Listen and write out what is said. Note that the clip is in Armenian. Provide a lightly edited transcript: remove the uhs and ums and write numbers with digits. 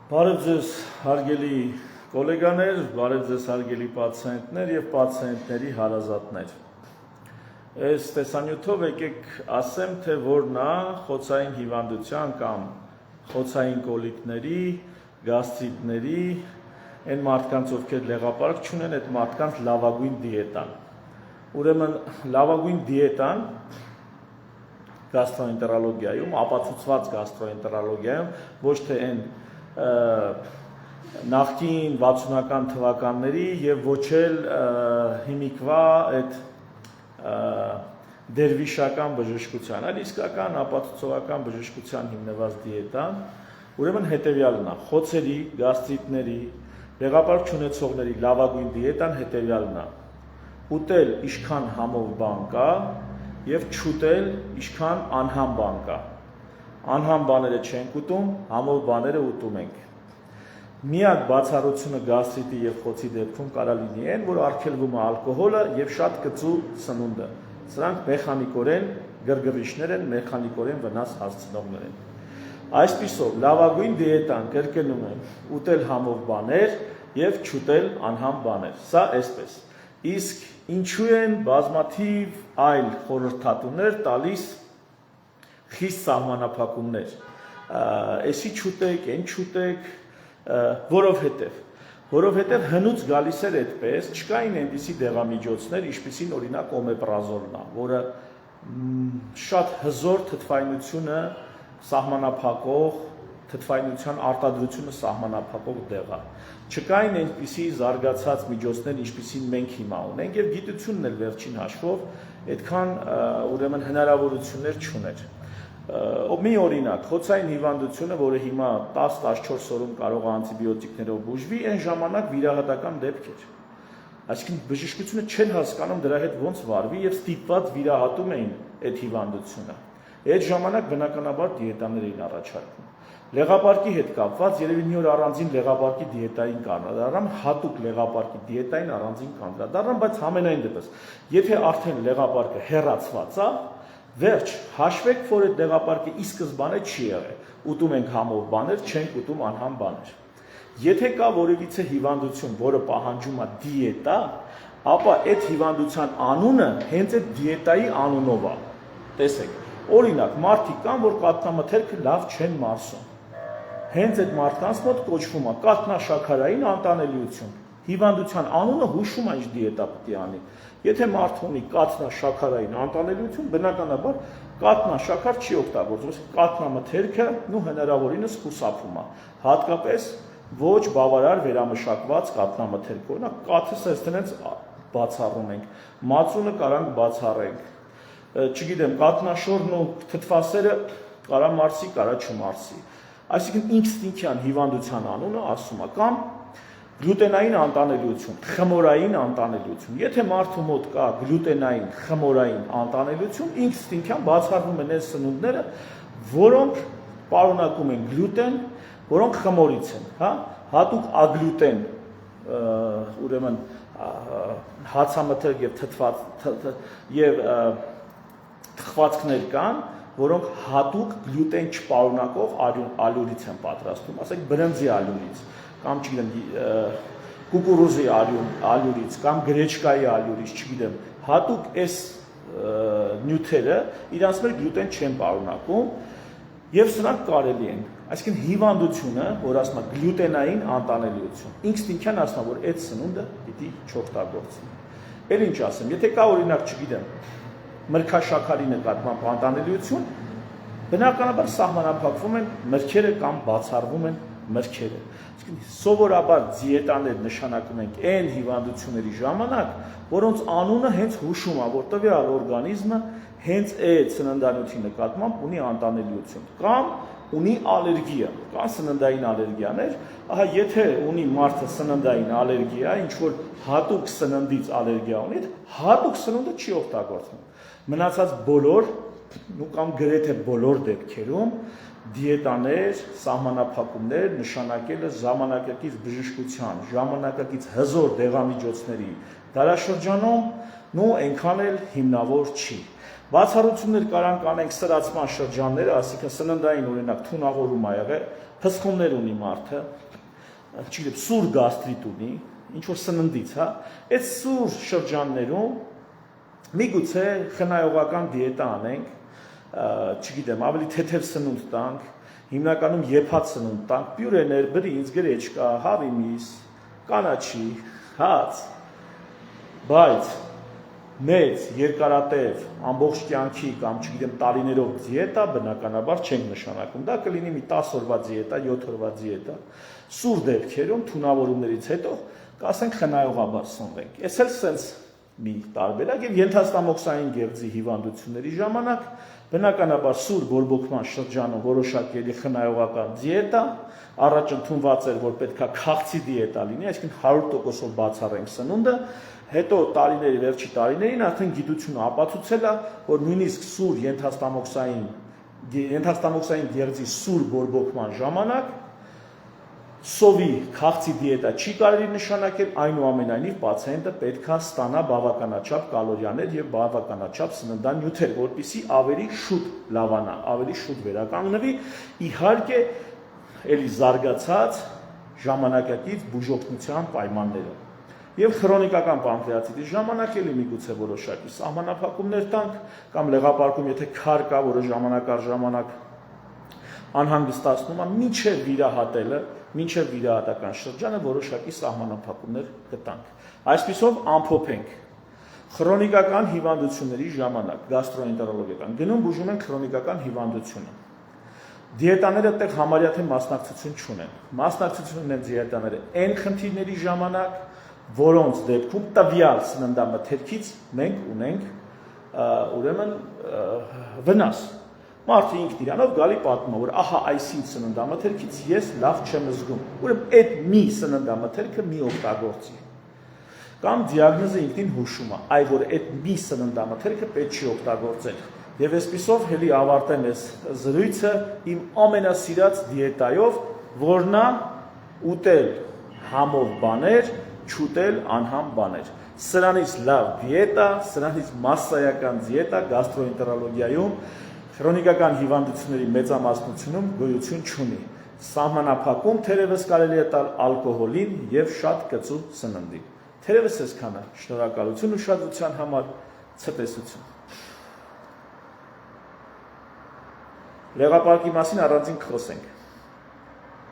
Բարև ձեզ հարգելի գոլեգաներ, բարև ձեզ հարգելի պացիենտներ և պացիենտների հարազատներ։ Այս տեսանյութով եկեք ասեմ, թե որն է խոցային հիվանդության կամ խոցային կոլիկների, գաստրիտների, այն մարդկանց, ովքեր լեղապարկ չունեն, այդ մարդկանց լավագույն դիետան։ Ուրեմն լավագույն դիետան գաստրոենտերոլոգիայում, ապացուցված գաստրոենտերոլոգիայում, ոչ թե այն նախկին 60-ական թվականների և ոչ էլ հիմիկվա այդ դերվիշական բժշկության, այլ իսկական ապացուցողական բժշկության հիմնված դիետան, ուրեմն հետևյալն է, խոցերի, գաստրիտների, լեղապարկ չունեցողների լավագույն դիետան հետևյալն է, ուտել ինչքան համով բան կա և չուտել ինչքան անհամ բան կա։ Անհամ բաները չենք ուտում, համով բաները ուտում ենք։ Միակ բացառությունը գաստրիտի և խոցի դեպքում կարա լինի այն, որ արգելվում է ալկոհոլը և շատ կծու սնունդը։ Սրանք մեխանիկորեն գրգռիչներ են, մեխանիկորեն վնաս հասցնողներ են։ Այսպիսով, լավագույն դիետան կրկնում եմ, ուտել համով բաներ և չուտել անհամ բաներ։ Սա այսպես։ Իսկ ինչու են բազմաթիվ այլ խորհրդատուներ տալիս խիստ սահմանափակումներ, էսի չուտեք, այն չուտեք, որովհետև հնուց գալիս էր այդպես, չկային այնպիսի դեղամիջոցներ, ինչպիսին օրինակ օմեպրազոլն է, որը շատ հզոր թթվայնությունը սահմանափակող, թթվայնության արտադրությունը սահմանափակող դեղ է։ Չկային այնպիսի զարգացած միջոցներ, ինչպիսին մենք հիմա ունենք, և գիտությունն էլ վերջին հաշվով այդքան ուրեմն հնարավորություններ չուներ։ Մի օրինակ, խոցային հիվանդությունը, որը հիմա 10-14 օրում կարող է անտիբիոտիկներով բուժվի, այն ժամանակ վիրահատական դեպք էր։ Այսինքն բժշկությունը չեն հասկանում դրա հետ ոնց վարվի և ստիպված վիրահատում էին այդ հիվանդությունը։ Այդ ժամանակ բնականաբար դիետաներ էին առաջարկում։ Լեղապարկի հետ կապված երևի մի օր առանձին լեղապարկի դիետային կանդրադառնամ, հատուկ լեղապարկի դիետային առանձին կանդրադառնամ, բայց համենայն դեպս, եթե արդեն լեղապարկը հեռացված է, վերջ, հաշվեք, որ այդ լեղապարկը ի սկզբանե չի եղել, ուտում ենք համով բաներ, չենք ուտում անհամ բաներ։ Եթե կա որևիցե հիվանդություն, որը պահանջում է դիետա, ապա այդ հիվանդության անունը հենց այդ դիետայի անունով է։ Տեսեք, օրինակ, մարդիկ կան, որ կաթնամթերքը լավ չեն մարսում։ Հենց այդ մարդկանց մոտ կոչվում է կաթնաշաքարային անտանելիություն։ Հիվանդության անունը հուշում է ինչ դիետա պետք է անի։ Եթե մարդը ունի կաթնաշաքարային անտանելիություն, բնականաբար կաթնաշաքար չի օգտագործվում, կաթնամթերքը հնարավորինս խուսափում է, հատկապես ոչ բավարար վերամշակված կաթնամթերք, օրինակ կաթը սենց բացառում ենք, մածունը կարանք բացառենք, չգիտեմ, կաթնաշորն ու թթվասերը կարա մարսի, կարա չմարսի։ Այսինքն ինքնին հիվանդության անունը ասում է, կամ գլուտենային անտանելիություն, խմորային անտանելիություն։ Եթե մարդու մոտ կա գլուտենային, խմորային անտանելիություն, ինքնին բացառվում են այս սնունդները, որոնք պարունակում են գլուտեն, որոնք խմորից են, հատուկ ագլուտեն, ուրեմն հացամթերք և թխվածքներ կան, որոնք հատուկ գլուտեն չպարունակող ալյուրից են պատրաստում, ասենք բրնձի ալյուրից, կամ չգիտեմ, կուկուրուզի ալյուրից, կամ գրեչկայի ալյուրից, չգիտեմ, հատուկ այս նյութերը իրանց մեջ գլուտեն չեն պարունակում և սրանք կարելի են։ Այսինքն հիվանդությունը, որ ասում է գլուտենային անտանելիություն, ինքնին ասում է, որ այդ սնունդը պիտի չօգտագործվի։ Էլ ինչ ասեմ, եթե կա օրինակ, չգիտեմ, մրգաշաքարի նկատմամբ անտանելիություն, բնականաբար սահմանափակվում են մրգերը կամ բացառվում են մրգերը։ Սովորաբար դիետաներ նշանակում ենք այն հիվանդությունների ժամանակ, որոնց անունը հենց հուշում է, որ տվյալ օրգանիզմը հենց այդ սննդանյութի նկատմամբ ունի անտանելիություն կամ ունի ալերգիա, կան սննդային ալերգիաներ, ահա եթե ունի մարդը սննդային ալերգիա, ինչ որ հատուկ սննդից ալերգիա ունի, հատուկ սնունդը չի օգտագործվում։ Մնացած բոլոր կամ գրեթե բոլոր դեպքերում դիետաներ, սահմանափակումներ նշանակելը ժամանակակից բժշկության, ժամանակակից հզոր դեղամիջոցների դարաշրջանում ու այնքան էլ հիմնավոր չի։ Բացառություններ կարան կանենք սրացման շրջանները, ասիկա սննդային օրինակ թունավորում ա եղել, փսխումներ ունի մարդը, չգիտեմ, սուր գաստրիտ ունի, ինչ որ սննդից, հա, այդ սուր շրջաններում միգուցե խնայողական դիետա անենք, չգիտեմ, ավելի թեթև սնունդ տանք, հիմնականում եփած սնունդ տանք, պյուրեներ, բրինձ, գրեչկա, հավի միս, կանաչի, հաց, բայց մեծ, երկարատև, ամբողջ կյանքի կամ չգիտեմ տարիներով դիետա բնականաբար չենք նշանակում։ Դա կլինի մի 10 օրվա դիետա, 7 օրվա դիետա։ Սուր դեպքերում թունավորումներից հետո կասենք խնայողաբար սնվենք։ Էս էլ սենց մի տարբերակ եւ ենթաստամոքսային գեղձի հիվանդությունների ժամանակ բնականաբար սուր բորբոքման շրջանում որոշակի խնայողական դիետա, առաջ ընդունված էր, որ պետքա քաղցի դիետա լինի, այսինքն 100%-ով բացառենք սնունդը, հետո տարիների վերջի տարիներին արդեն գիտությունը ապացուցել է, որ նույնիսկ սուր ենթաստամոքսային գեղձի սուր բորբոքման ժամանակ սովի քաղցի դիետա չի կարելի նշանակել, այնուամենայնիվ պացիենտը պետքա ստանա բավականաչափ կալորիաներ եւ բավականաչափ սննդանյութեր, որպեսզի ավելի շուտ լավանա, ավելի շուտ վերականգնվի, իհարկե էլի զարգացած ժամանակակից բուժօգնության պայմաններով։ Եվ քրոնիկական պանկրեատիտի ժամանակ էլի միգուցե որոշակի սահմանափակումներ տանք կամ լեղապարկում, եթե քար կա, որը ժամանակ առ ժամանակ անհանգստացնում է, մինչև վիրահատելը, մինչև վիրահատական շրջանը որոշակի սահմանափակումներ կտանք։ Այսպիսով ամփոփենք քրոնիկական հիվանդությունների ժամանակ գաստրոենտերոլոգիական գնում բուժում են քրոնիկական հիվանդությունը։ Դիետաները այդտեղ համարյա թե մասնակցություն չունեն։ Մասնակցություն ունեն դիետաները այն խնդիրների ժամանակ, որոնց դեպքում տվյալ սննդամթերքից մենք ունենք ուրեմն վնաս։ Մարդը ինքն իրանով գալի պատմում, որ ահա այսինչ սննդամթերքից ես լավ չեմ զգում։ Ուրեմն այդ մի սննդամթերքը մի օգտագործի։ Կամ դիագնոզը ինքնին հուշում է, այ որ այդ մի սննդամթերքը պետք չի օգտագործել։ Եվ այսպիսով հելի ավարտեմ այս զրույցը իմ ամենասիրած դիետայով, որն է ուտել համով բաներ, չուտել անհամ բաներ։ Սրանից լավ դիետա, սրանից մասսայական դիետա գաստրոենտերոլոգիայում քրոնիկական հիվանդությունների մեծամասնությունում գոյություն չունի։ Սահմանափակում թերևս կարելի է տալ ալկոհոլին եւ շատ կծու սննդին։ Թերևս այսքանը։ Շնորհակալություն ուշադրության համար, ցտեսություն։ Լեղապարկի մասին առանձին կխոսենք։